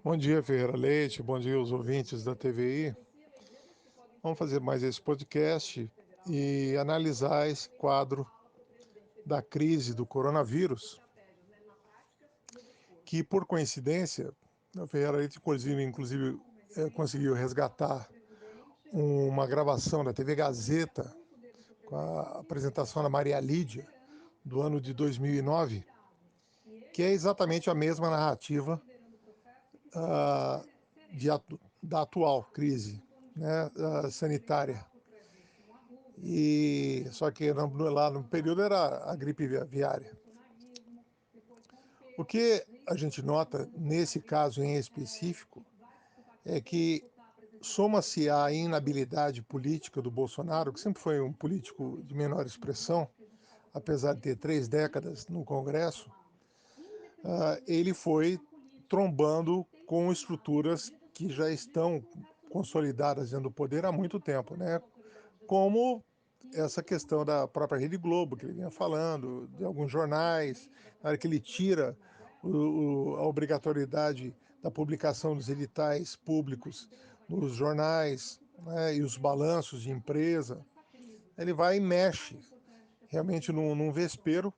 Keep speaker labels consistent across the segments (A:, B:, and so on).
A: Bom dia, Ferreira Leite. Bom dia, os ouvintes da TVI. Vamos fazer mais esse podcast e analisar esse quadro da crise do coronavírus, que, por coincidência, a Ferreira Leite, inclusive conseguiu resgatar uma gravação da TV Gazeta com a apresentação da Maria Lídia, do ano de 2009, que é exatamente a mesma narrativa ah, da atual crise, né, sanitária. E só que lá no período era a gripe aviária. O que a gente nota nesse caso em específico é que soma-se à inabilidade política do Bolsonaro, que sempre foi um político de menor expressão, apesar de ter 3 décadas no Congresso, ele foi trombando com estruturas que já estão consolidadas dentro do poder há muito tempo, né? Como essa questão da própria Rede Globo, que ele vinha falando, de alguns jornais, na hora que ele tira a obrigatoriedade da publicação dos editais públicos nos jornais, né, e os balanços de empresa, ele vai e mexe realmente num vespeiro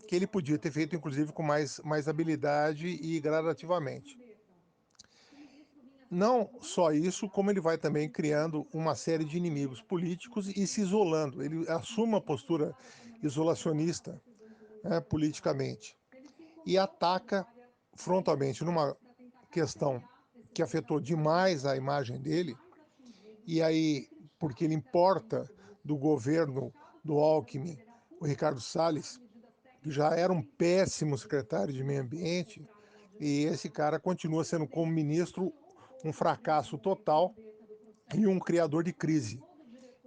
A: que ele podia ter feito, inclusive, com mais habilidade e gradativamente. Não só isso, como ele vai também criando uma série de inimigos políticos e se isolando. Ele assume uma postura isolacionista, né, politicamente, e ataca frontalmente numa questão que afetou demais a imagem dele, e aí, porque ele importa do governo do Alckmin, o Ricardo Salles, que já era um péssimo secretário de meio ambiente, e esse cara continua sendo, como ministro, um fracasso total e um criador de crise.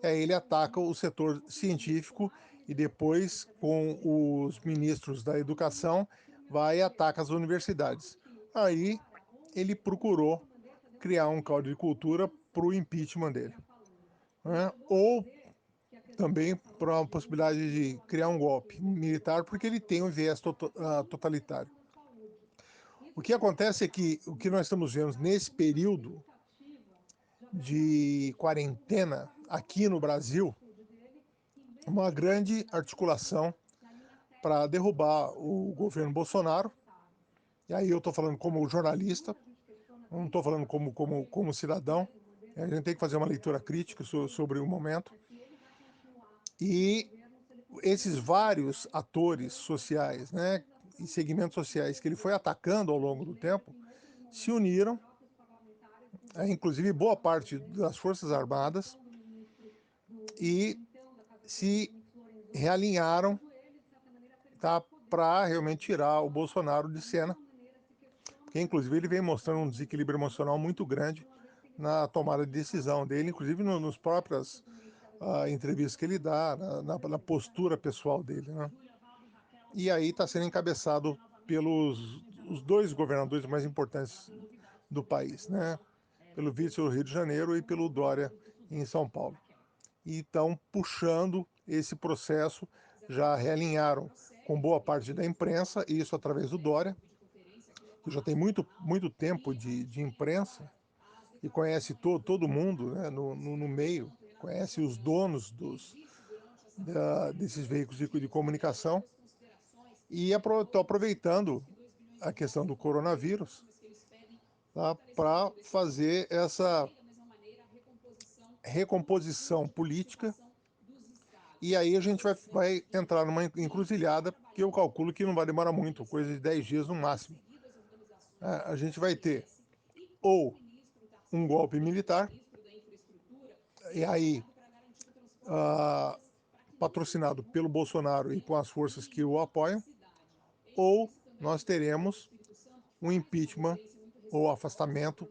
A: Aí ele ataca o setor científico e depois, com os ministros da educação, vai e ataca as universidades. Aí ele procurou criar um caldo de cultura para o impeachment dele, né? Ou também para a possibilidade de criar um golpe militar, porque ele tem um viés totalitário. O que acontece é que o que nós estamos vendo nesse período de quarentena aqui no Brasil, uma grande articulação para derrubar o governo Bolsonaro. E aí eu estou falando como jornalista, não estou falando como cidadão. A gente tem que fazer uma leitura crítica sobre o momento. E esses vários atores sociais, né, e segmentos sociais que ele foi atacando ao longo do tempo, se uniram, inclusive boa parte das Forças Armadas, e se realinharam, tá, para realmente tirar o Bolsonaro de cena, porque inclusive ele vem mostrando um desequilíbrio emocional muito grande na tomada de decisão dele, inclusive nos próprias entrevistas que ele dá, na postura pessoal dele, né? E aí está sendo encabeçado pelos os dois governadores mais importantes do país, né? Pelo vice do Rio de Janeiro e pelo Dória em São Paulo. E estão puxando esse processo, já realinharam com boa parte da imprensa, isso através do Dória, que já tem muito tempo de imprensa e conhece todo mundo, né, no meio, conhece os donos desses veículos de comunicação, e estou aproveitando a questão do coronavírus, tá, para fazer essa recomposição política. E aí a gente vai entrar numa encruzilhada que eu calculo que não vai demorar muito, coisa de 10 dias no máximo. A gente vai ter ou um golpe militar, e aí patrocinado pelo Bolsonaro e com as forças que o apoiam, ou nós teremos um impeachment ou afastamento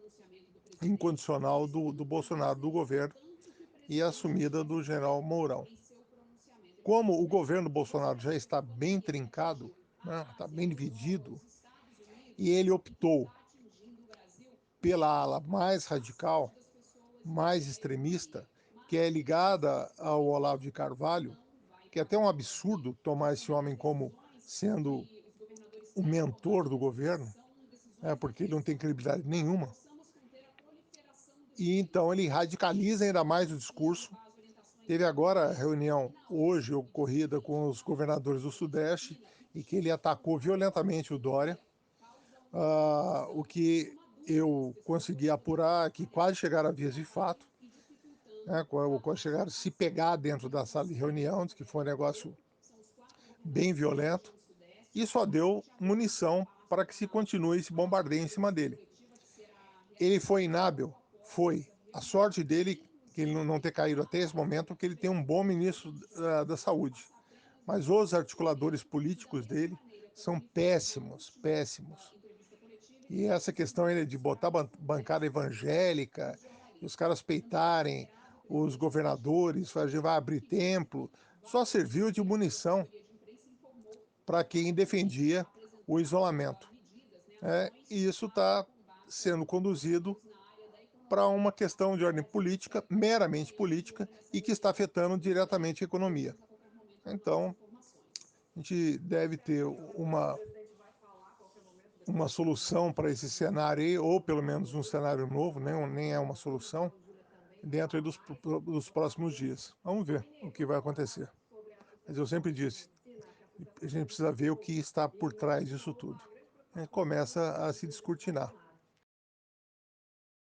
A: incondicional do Bolsonaro do governo e a assumida do general Mourão. Como o governo Bolsonaro já está bem trincado, né, está bem dividido, e ele optou pela ala mais radical, mais extremista, que é ligada ao Olavo de Carvalho, que é até um absurdo tomar esse homem como sendo o mentor do governo, porque ele não tem credibilidade nenhuma. E então ele radicaliza ainda mais o discurso. Teve agora a reunião hoje ocorrida com os governadores do Sudeste e que ele atacou violentamente o Dória. O que eu consegui apurar, que quase chegaram a vias de fato, né, quando chegaram a se pegar dentro da sala de reunião, diz que foi um negócio bem violento, e só deu munição para que se continue esse bombardeio em cima dele. Ele foi inábil? Foi. A sorte dele, que ele não ter caído até esse momento, que ele tem um bom ministro da Saúde. Mas os articuladores políticos dele são péssimos, péssimos. E essa questão de botar bancada evangélica, e os caras peitarem os governadores, a gente vai abrir templo, só serviu de munição para quem defendia o isolamento. E isso está sendo conduzido para uma questão de ordem política, meramente política, e que está afetando diretamente a economia. Então, a gente deve ter uma solução para esse cenário aí, ou pelo menos um cenário novo, né? Nem é uma solução, dentro dos próximos dias. Vamos ver o que vai acontecer. Mas eu sempre disse, a gente precisa ver o que está por trás disso tudo. A gente começa a se descortinar.